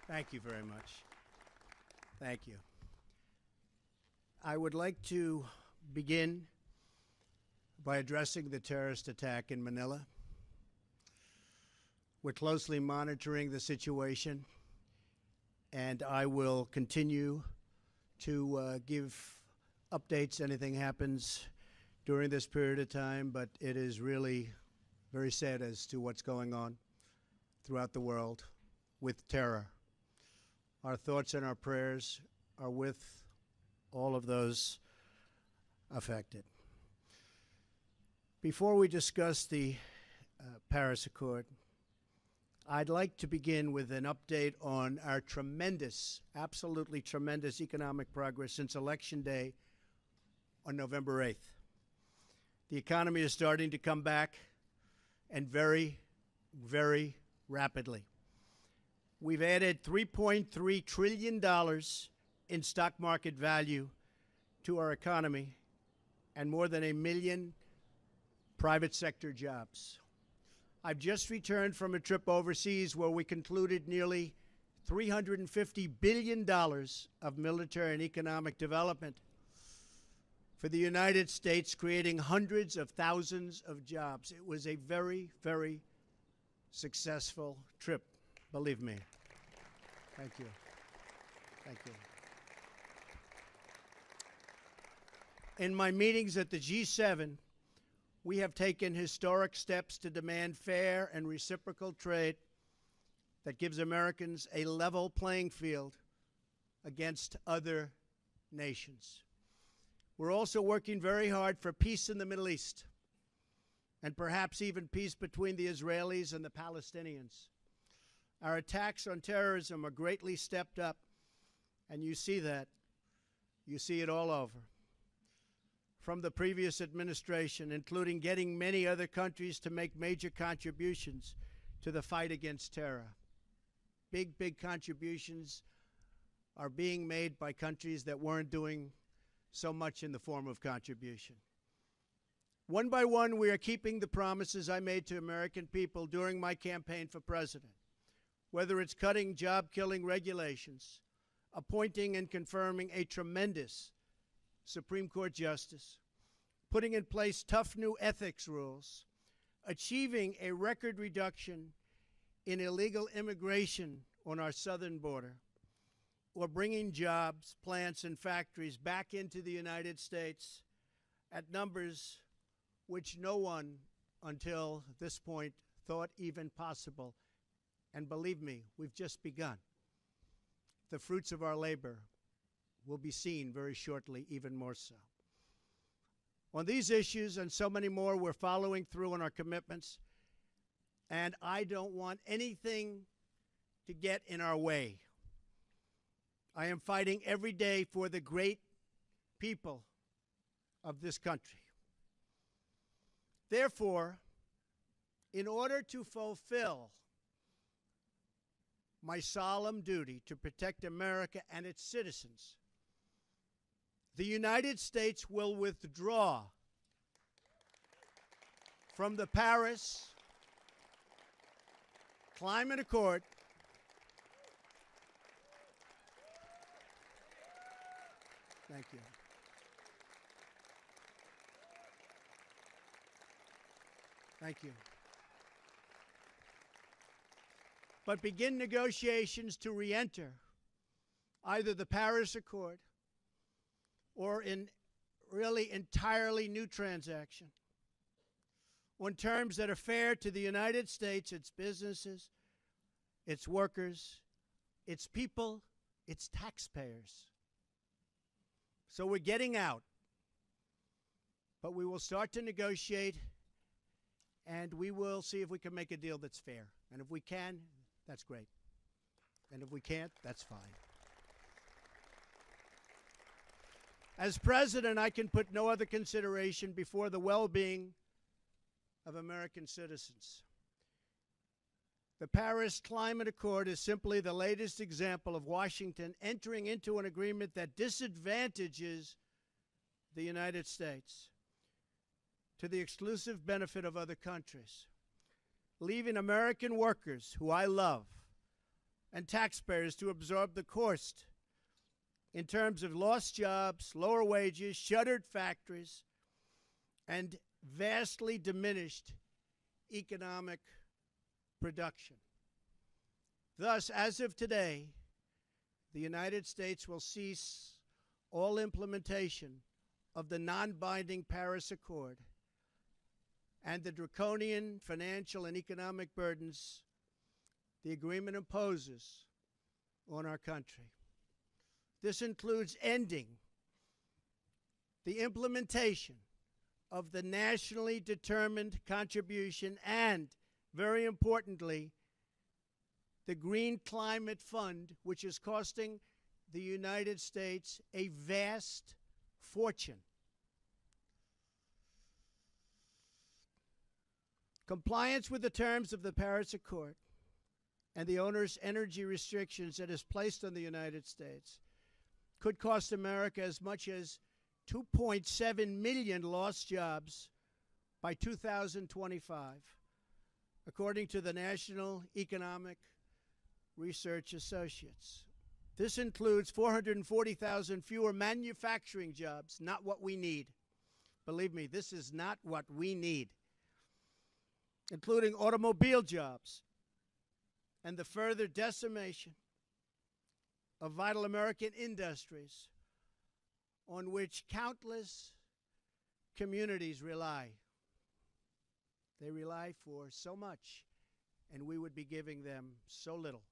Thank you very much. Thank you. I would like to begin by addressing the terrorist attack in Manila. We're closely monitoring the situation, and I will continue to give updates. Anything happens during this period of time, but it is really very sad as to what's going on throughout the world with terror. Our thoughts and our prayers are with all of those affected. Before we discuss the Paris Accord, I'd like to begin with an update on our tremendous, absolutely tremendous economic progress since Election Day on November 8th. The economy is starting to come back, and very, very rapidly. We've added $3.3 trillion in stock market value to our economy and more than 1 million private sector jobs. I've just returned from a trip overseas where we concluded nearly $350 billion of military and economic development for the United States, creating hundreds of thousands of jobs. It was a very, very successful trip, believe me. Thank you. Thank you. In my meetings at the G7, we have taken historic steps to demand fair and reciprocal trade that gives Americans a level playing field against other nations. We're also working very hard for peace in the Middle East, and perhaps even peace between the Israelis and the Palestinians. Our attacks on terrorism are greatly stepped up, and you see that. You see it all over. From the previous administration, including getting many other countries to make major contributions to the fight against terror. Big, big contributions are being made by countries that weren't doing so much in the form of contribution. One by one, we are keeping the promises I made to American people during my campaign for president, whether it's cutting job-killing regulations, appointing and confirming a tremendous Supreme Court justice, putting in place tough new ethics rules, achieving a record reduction in illegal immigration on our southern border, or bringing jobs, plants, and factories back into the United States at numbers which no one until this point thought even possible. And believe me, we've just begun. The fruits of our labor will be seen very shortly, even more so. On these issues and so many more, we're following through on our commitments, and I don't want anything to get in our way. I am fighting every day for the great people of this country. Therefore, in order to fulfill my solemn duty to protect America and its citizens, the United States will withdraw from the Paris Climate Accord Thank you. Thank you. But begin negotiations to re-enter either the Paris Accord or in really entirely new transaction on terms that are fair to the United States, its businesses, its workers, its people, its taxpayers. So we're getting out, but we will start to negotiate, and we will see if we can make a deal that's fair. And if we can, that's great. And if we can't, that's fine. As president, I can put no other consideration before the well-being of American citizens. The Paris Climate Accord is simply the latest example of Washington entering into an agreement that disadvantages the United States to the exclusive benefit of other countries, leaving American workers, who I love, and taxpayers to absorb the cost in terms of lost jobs, lower wages, shuttered factories, and vastly diminished economic production. Thus, as of today, the United States will cease all implementation of the non-binding Paris Accord and the draconian financial and economic burdens the agreement imposes on our country. This includes ending the implementation of the nationally determined contribution and, very importantly, the Green Climate Fund, which is costing the United States a vast fortune. Compliance with the terms of the Paris Accord and the onerous energy restrictions that is placed on the United States could cost America as much as 2.7 million lost jobs by 2025, according to the National Economic Research Associates. This includes 440,000 fewer manufacturing jobs, not what we need. Believe me, this is not what we need, including automobile jobs and the further decimation of vital American industries on which countless communities rely. They rely for so much, and we would be giving them so little.